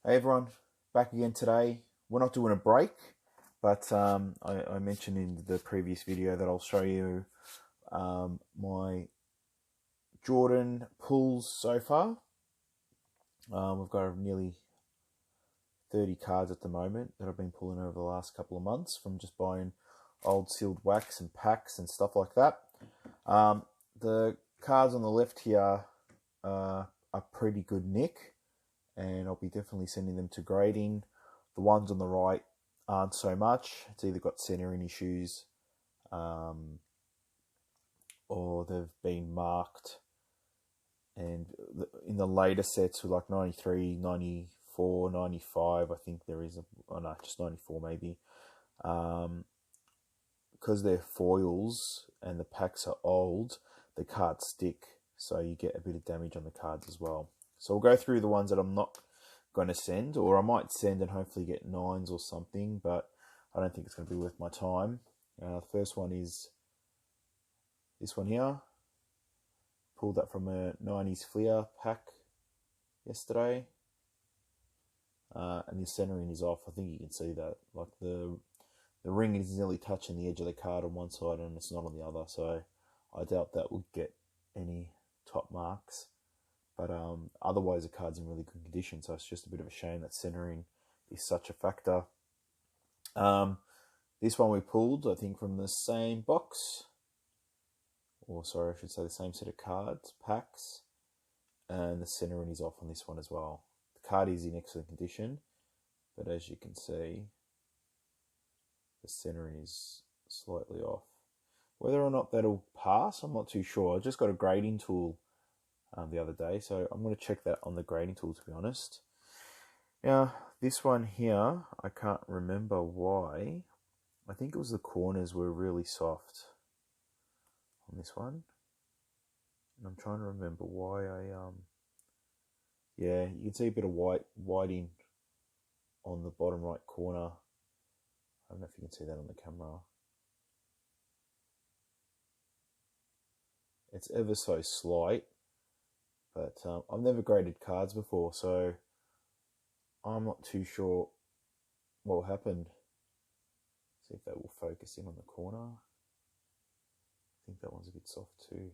Hey everyone, back again today. We're not doing a break, but I mentioned in the previous video that I'll show you my Jordan pulls so far. We've got nearly 30 cards at the moment that I've been pulling over the last couple of months from just buying old sealed wax and packs and stuff like that. The cards on the left here are pretty good nick, and I'll be definitely sending them to grading. The ones on the right aren't so much. It's either got centering issues or they've been marked. And in the later sets with like 93, 94, 95, I think there is just 94 maybe. Because they're foils and the packs are old, the cards stick, so you get a bit of damage on the cards as well. So we'll go through the ones that I'm not going to send, or I might send and hopefully get 9s or something, but I don't think it's going to be worth my time. The first one is this one here. Pulled that from a 90s Fleer pack yesterday. And the centering is off. I think you can see that. Like the ring is nearly touching the edge of the card on one side and it's not on the other, so I doubt that will get any top marks. But otherwise the card's in really good condition, so it's just a bit of a shame that centering is such a factor. This one we pulled, I think, from the same box, or sorry, I should say the same set of cards, packs, and the centering is off on this one as well. The card is in excellent condition, but as you can see, the centering is slightly off. Whether or not that'll pass, I'm not too sure. I just got a grading tool the other day, so I'm going to check that on the grading tool, to be honest. Now, this one here, I can't remember why. I think it was the corners were really soft on this one. And I'm trying to remember why yeah, you can see a bit of whiting on the bottom right corner. I don't know if you can see that on the camera. It's ever so slight, but I've never graded cards before, so I'm not too sure what happened. See if that will focus in on the corner. I think that one's a bit soft too. You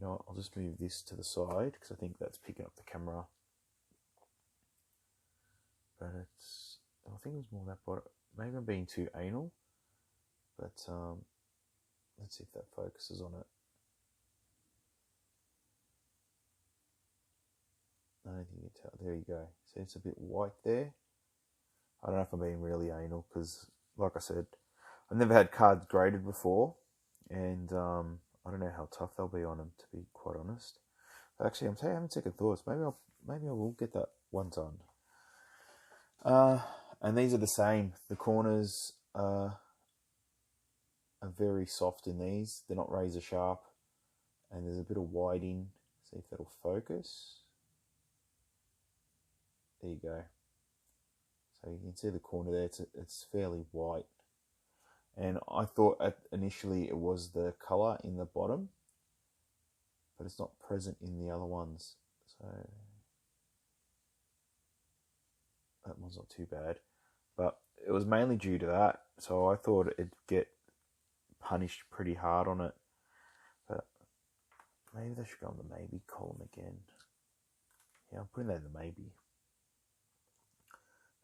know what, I'll just move this to the side because I think that's picking up the camera. But I think it was more that bottom. Maybe I'm being too anal, but let's see if that focuses on it. I don't think you can tell. There you go. See, it's a bit white there. I don't know if I'm being really anal because, like I said, I've never had cards graded before, and I don't know how tough they'll be on them, to be quite honest. But actually, I'm having second thoughts. Maybe I will get that one done. And these are the same. The corners are very soft in these. They're not razor sharp, and there's a bit of whiting. See if that'll focus. There you go. So you can see the corner there. It's fairly white. And I thought initially it was the colour in the bottom, but it's not present in the other ones. So that one's not too bad. But it was mainly due to that. So I thought it'd get punished pretty hard on it. But maybe they should go on the maybe column again. Yeah, I'm putting that in the maybe.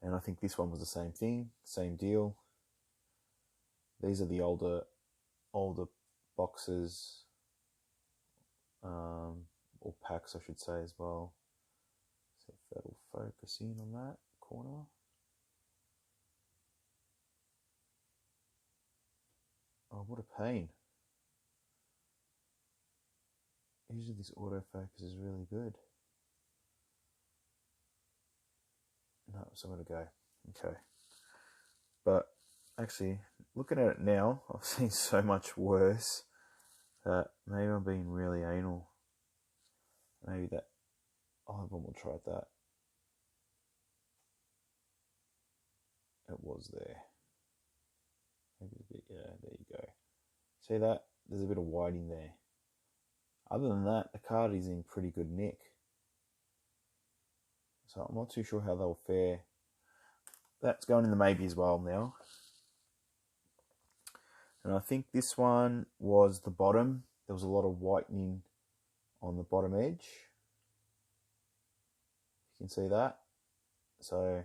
And I think this one was the same thing, same deal. These are the older boxes, or packs, I should say, as well. See if that'll focus in on that corner. Oh, what a pain. Usually this autofocus is really good. No, so I'm going to go. Okay. But actually, looking at it now, I've seen so much worse that maybe I'm being really anal. Maybe that... Oh, we'll try that. It was there. Maybe a bit, yeah, there you go. See that? There's a bit of whiting there. Other than that, the card is in pretty good nick. So I'm not too sure how they'll fare. That's going in the maybe as well now. And I think this one was the bottom. There was a lot of whitening on the bottom edge. You can see that. So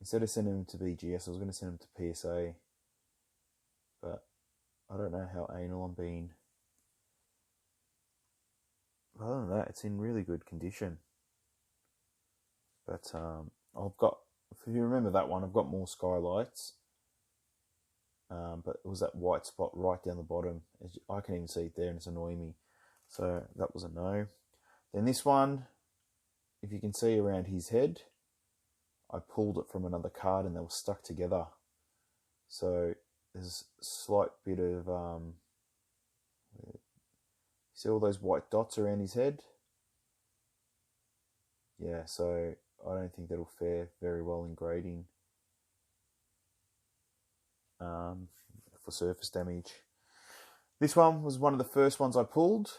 instead of sending them to BGS, I was going to send them to PSA. But I don't know how anal I'm being. Other than that, it's in really good condition. But I've got, if you remember that one, I've got more skylights. But it was that white spot right down the bottom. I can even see it there and it's annoying me. So that was a no. Then this one, if you can see around his head, I pulled it from another card and they were stuck together. So there's a slight bit of, see all those white dots around his head? Yeah, so I don't think that'll fare very well in grading. For surface damage. This one was one of the first ones I pulled,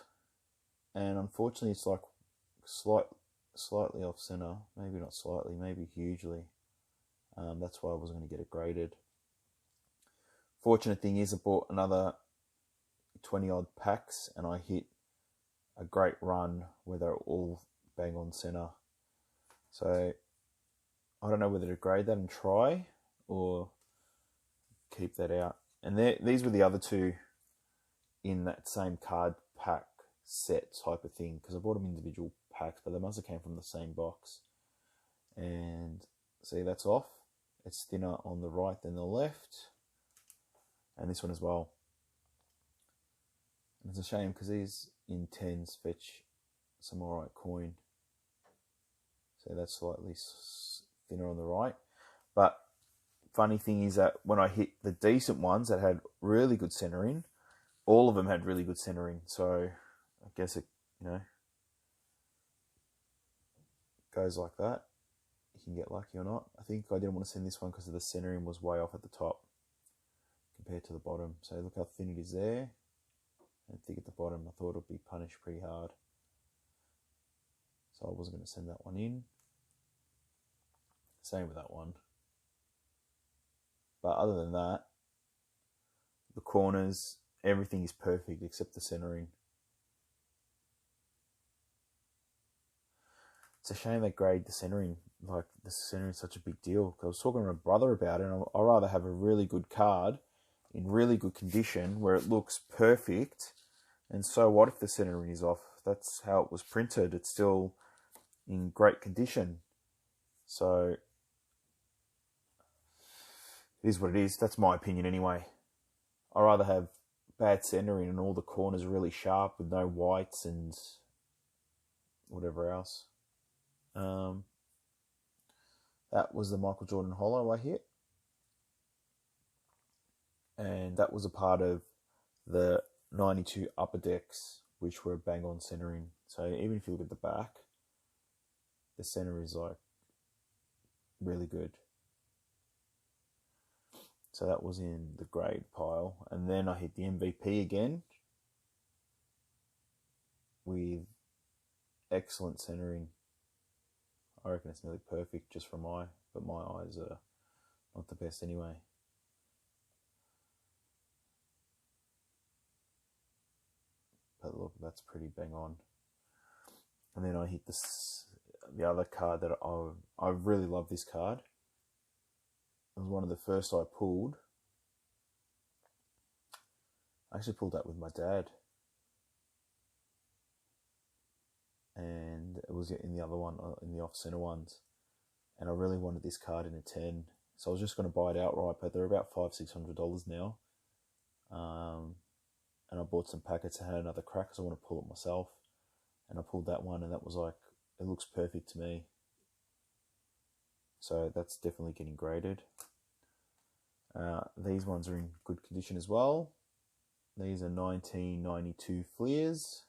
and unfortunately it's like slightly off center. Maybe not slightly, maybe hugely. That's why I wasn't going to get it graded. Fortunate thing is I bought another 20 odd packs and I hit a great run where they're all bang on center. So I don't know whether to grade that and try or keep that out. And these were the other two in that same card pack set type of thing, because I bought them individual packs, but they must have came from the same box. And see, that's off. It's thinner on the right than the left. And this one as well. And it's a shame because these in 10s fetch some alright coin. So that's slightly thinner on the right. But funny thing is that when I hit the decent ones that had really good centering, all of them had really good centering. So I guess it, goes like that. You can get lucky or not. I think I didn't want to send this one because the centering was way off at the top compared to the bottom. So look how thin it is there and thick at the bottom. I thought it would be punished pretty hard. So I wasn't going to send that one in. Same with that one. But other than that, the corners, everything is perfect except the centering. It's a shame they grade the centering. Like, the centering is such a big deal. I was talking to my brother about it, and I'd rather have a really good card in really good condition where it looks perfect. And so what if the centering is off? That's how it was printed. It's still in great condition. So it is what it is. That's my opinion anyway. I'd rather have bad centering and all the corners really sharp with no whites and whatever else. That was the Michael Jordan Holo I hit. And that was a part of the 92 upper decks, which were bang on centering. So even if you look at the back, the center is like really good. So that was in the grade pile. And then I hit the MVP again with excellent centering. I reckon it's nearly perfect just for but my eyes are not the best anyway. But look, that's pretty bang on. And then I hit the other card that I really love this card. It was one of the first I pulled. I actually pulled that with my dad. And it was in the other one, in the off-center ones. And I really wanted this card in a 10. So I was just going to buy it outright, but they're about $500-600 now. And I bought some packets and had another crack because I want to pull it myself. And I pulled that one and that was like, it looks perfect to me. So that's definitely getting graded. These ones are in good condition as well. These are 1992 fleers.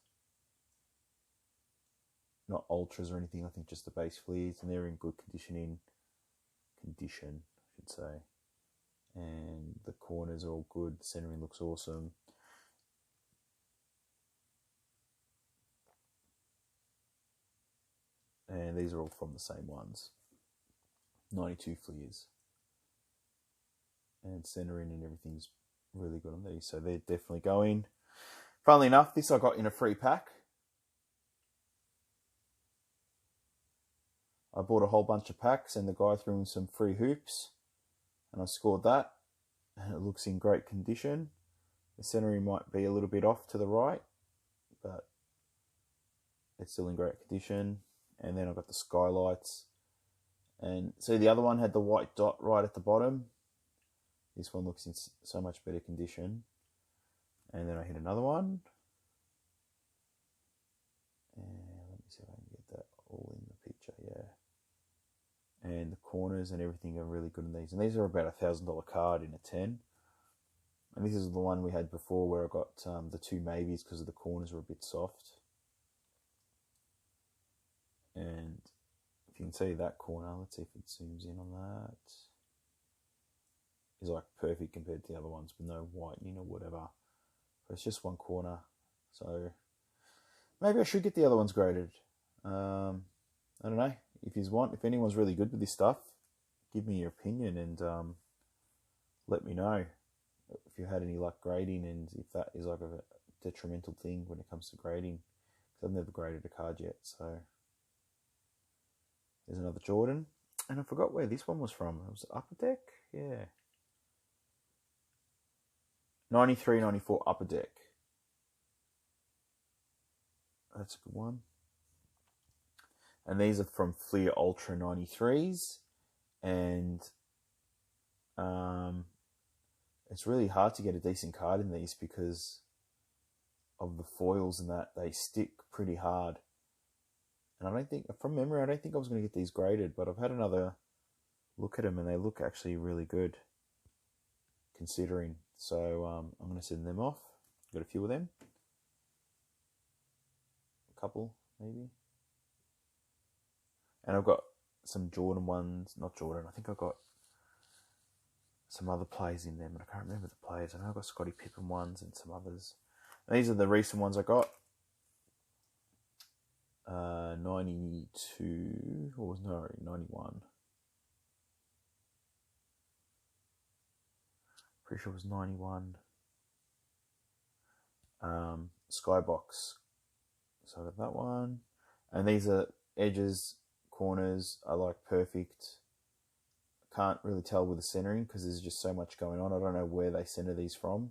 Not ultras or anything, I think just the base fleers. And they're in good condition, I should say. And the corners are all good. The centering looks awesome. And these are all from the same ones. 92 fleers. And centering and everything's really good on these. So they're definitely going. Funnily enough, this I got in a free pack. I bought a whole bunch of packs and the guy threw in some free hoops. And I scored that. And it looks in great condition. The centering might be a little bit off to the right, but it's still in great condition. And then I've got the skylights. And see, the other one had the white dot right at the bottom. This one looks in so much better condition. And then I hit another one. And let me see if I can get that all in the picture, yeah. And the corners and everything are really good in these. And these are about $1,000 card in a 10. And this is the one we had before where I got the two maybes because the corners were a bit soft. And if you can see that corner, let's see if it zooms in on that. Is like perfect compared to the other ones with no whitening or whatever. But it's just one corner. So maybe I should get the other ones graded. I don't know. If anyone's really good with this stuff, give me your opinion and let me know if you had any luck grading and if that is like a detrimental thing when it comes to grading. Because I've never graded a card yet, so there's another Jordan. And I forgot where this one was from. It was Upper Deck? Yeah. 93, 94 Upper Deck. That's a good one. And these are from Fleer Ultra 93s. And it's really hard to get a decent card in these because of the foils and that. They stick pretty hard. And I don't think, from memory, I don't think I was going to get these graded, but I've had another look at them and they look actually really good, considering. So I'm going to send them off. Got a few of them. A couple, maybe. And I've got some Jordan ones, not Jordan, I think I've got some other players in them, but I can't remember the players. I know I've got Scottie Pippen ones and some others. And these are the recent ones I got. 92, or no, 91. Pretty sure it was 91. Skybox. So I got that one. And these are edges, corners are like perfect. Can't really tell with the centering because there's just so much going on. I don't know where they center these from.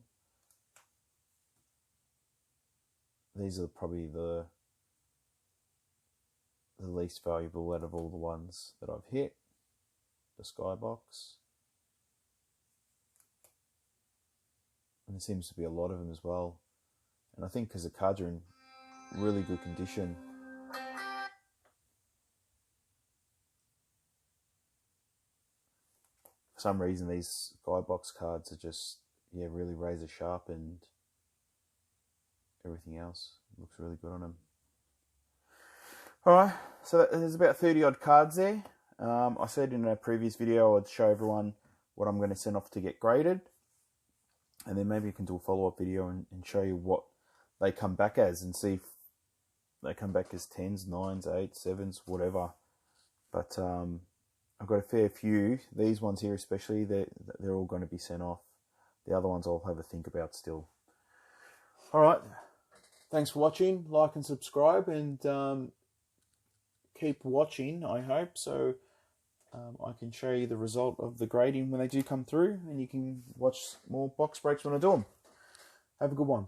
These are probably the least valuable out of all the ones that I've hit. The Skybox. And there seems to be a lot of them as well. And I think because the cards are in really good condition. For some reason, these Skybox cards are just, yeah, really razor sharp and everything else. Looks really good on them. Alright, so there's about 30 odd cards there. I said in a previous video I'd show everyone what I'm going to send off to get graded. And then maybe you can do a follow-up video and show you what they come back as and see if they come back as 10s, 9s, 8s, 7s, whatever. But I've got a fair few. These ones here especially, they're all going to be sent off. The other ones I'll have a think about still. Alright, thanks for watching. Like and subscribe and keep watching, I hope, so I can show you the result of the grading when they do come through, and you can watch more box breaks when I do them. Have a good one.